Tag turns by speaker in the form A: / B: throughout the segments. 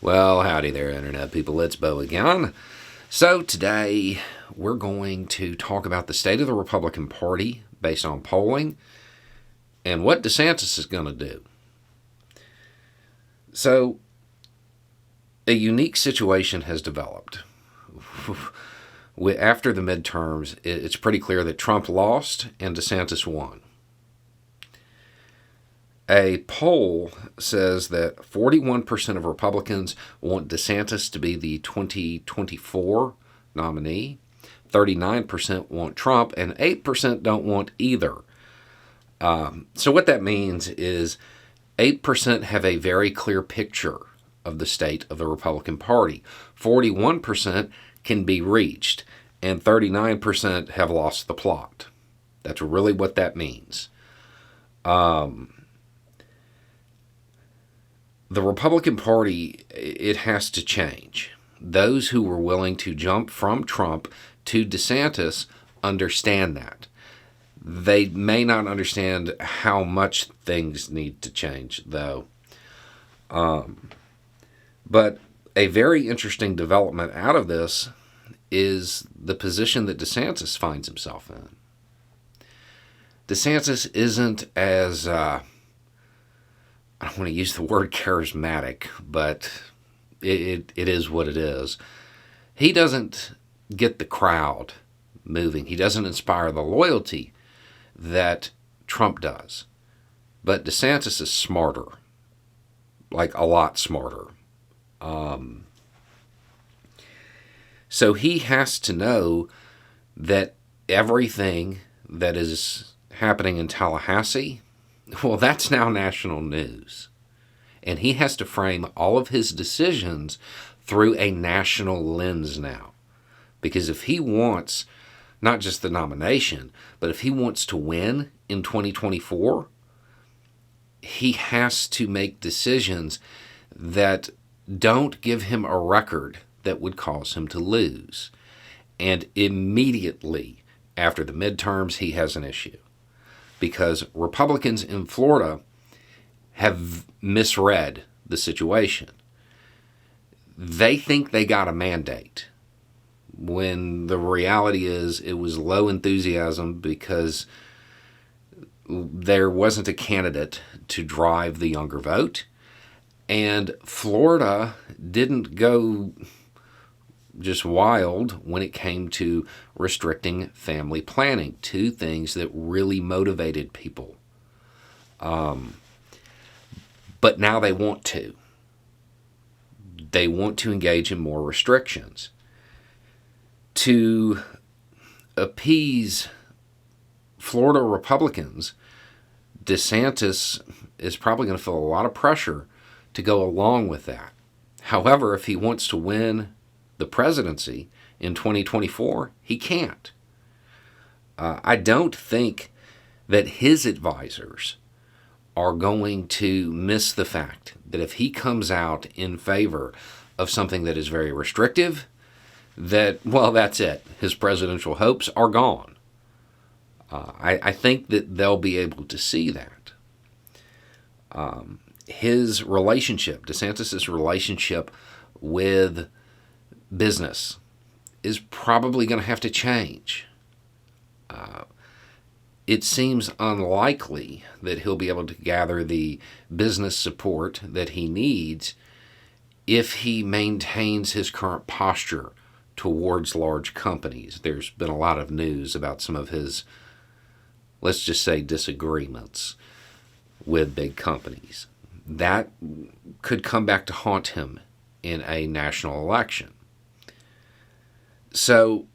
A: Well, howdy there, Internet people. It's Bo again. So, today we're going to talk about the state of the Republican Party based on polling and what DeSantis is going to do. So, a unique situation has developed. After the midterms, it's pretty clear that Trump lost and DeSantis won. A poll says that 41% of Republicans want DeSantis to be the 2024 nominee, 39% want Trump, and 8% don't want either. So what that means is 8% have a very clear picture of the state of the Republican Party. 41% can be reached, and 39% have lost the plot. That's really what that means. The Republican Party, it has to change. Those who were willing to jump from Trump to DeSantis understand that. They may not understand how much things need to change, though. But a very interesting development out of this is the position that DeSantis finds himself in. DeSantis isn't as... I don't want to use the word charismatic, but it is what it is. He doesn't get the crowd moving. He doesn't inspire the loyalty that Trump does. But DeSantis is smarter, like a lot smarter. So he has to know that everything that is happening in Tallahassee, well, that's now national news. And he has to frame all of his decisions through a national lens now. Because if he wants not just the nomination, but if he wants to win in 2024, he has to make decisions that don't give him a record that would cause him to lose. And immediately after the midterms, he has an issue. Because Republicans in Florida have misread the situation. They think they got a mandate, when the reality is it was low enthusiasm because there wasn't a candidate to drive the younger vote. And Florida didn't go just wild when it came to restricting family planning, two things that really motivated people. But now they want to. They want to engage in more restrictions. To appease Florida Republicans, DeSantis is probably going to feel a lot of pressure to go along with that. However, if he wants to win the presidency in 2024, he can't. I don't think that his advisors are going to miss the fact that if he comes out in favor of something that is very restrictive, that's it. His presidential hopes are gone. I think that they'll be able to see that. His relationship, DeSantis' relationship with business, is probably going to have to change. It seems unlikely that he'll be able to gather the business support that he needs if he maintains his current posture towards large companies. There's been a lot of news about some of his, let's just say, disagreements with big companies. That could come back to haunt him in a national election. So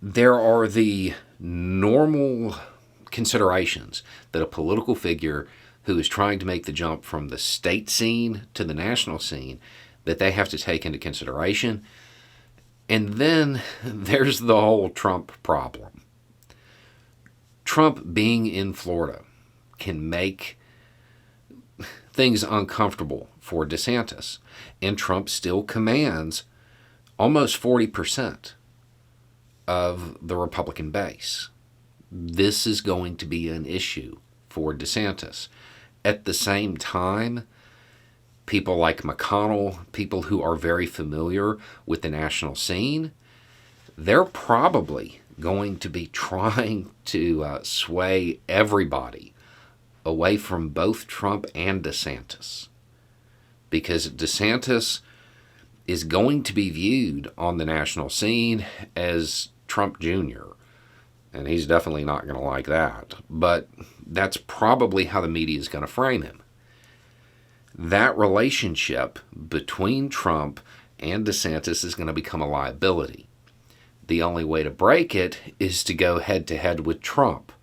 A: there are the normal considerations that a political figure who is trying to make the jump from the state scene to the national scene, that they have to take into consideration. And then there's the whole Trump problem. Trump being in Florida can make things uncomfortable for DeSantis. And Trump still commands almost 40% of the Republican base. This is going to be an issue for DeSantis. At the same time, people like McConnell, people who are very familiar with the national scene, they're probably going to be trying to sway everybody away from both Trump and DeSantis. Because DeSantis is going to be viewed on the national scene as Trump Jr., and he's definitely not going to like that. But that's probably how the media is going to frame him. That relationship between Trump and DeSantis is going to become a liability. The only way to break it is to go head-to-head with Trump,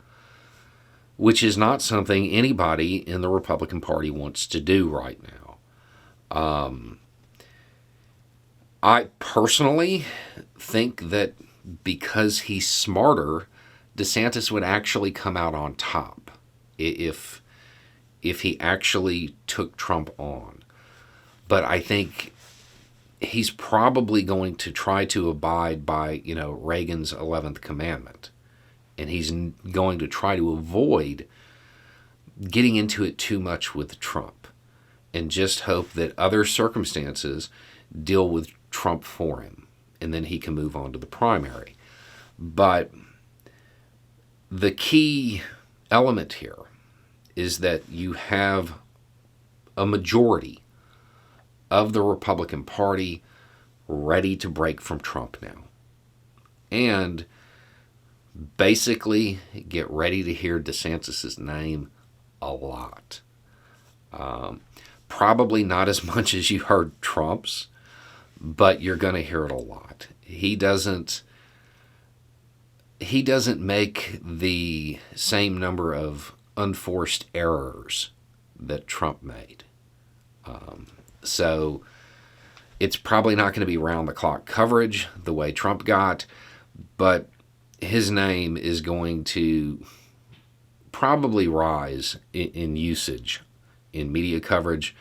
A: which is not something anybody in the Republican Party wants to do right now. I personally think that because he's smarter, DeSantis would actually come out on top if he actually took Trump on. But I think he's probably going to try to abide by, Reagan's 11th commandment. And he's going to try to avoid getting into it too much with Trump and just hope that other circumstances deal with Trump for him, and then he can move on to the primary. But the key element here is that you have a majority of the Republican Party ready to break from Trump now. And basically get ready to hear DeSantis' name a lot. Probably not as much as you heard Trump's, but you're going to hear it a lot. He doesn't make the same number of unforced errors that Trump made. So it's probably not going to be round-the-clock coverage the way Trump got, but his name is going to probably rise in usage in media coverage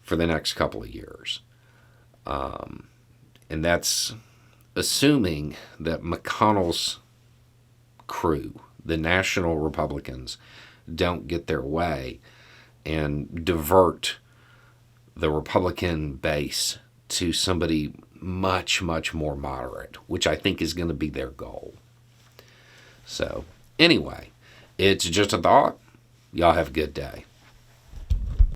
A: for the next couple of years. And that's assuming that McConnell's crew, the national Republicans, don't get their way and divert the Republican base to somebody much, much more moderate, which I think is going to be their goal. So, anyway, it's just a thought. Y'all have a good day.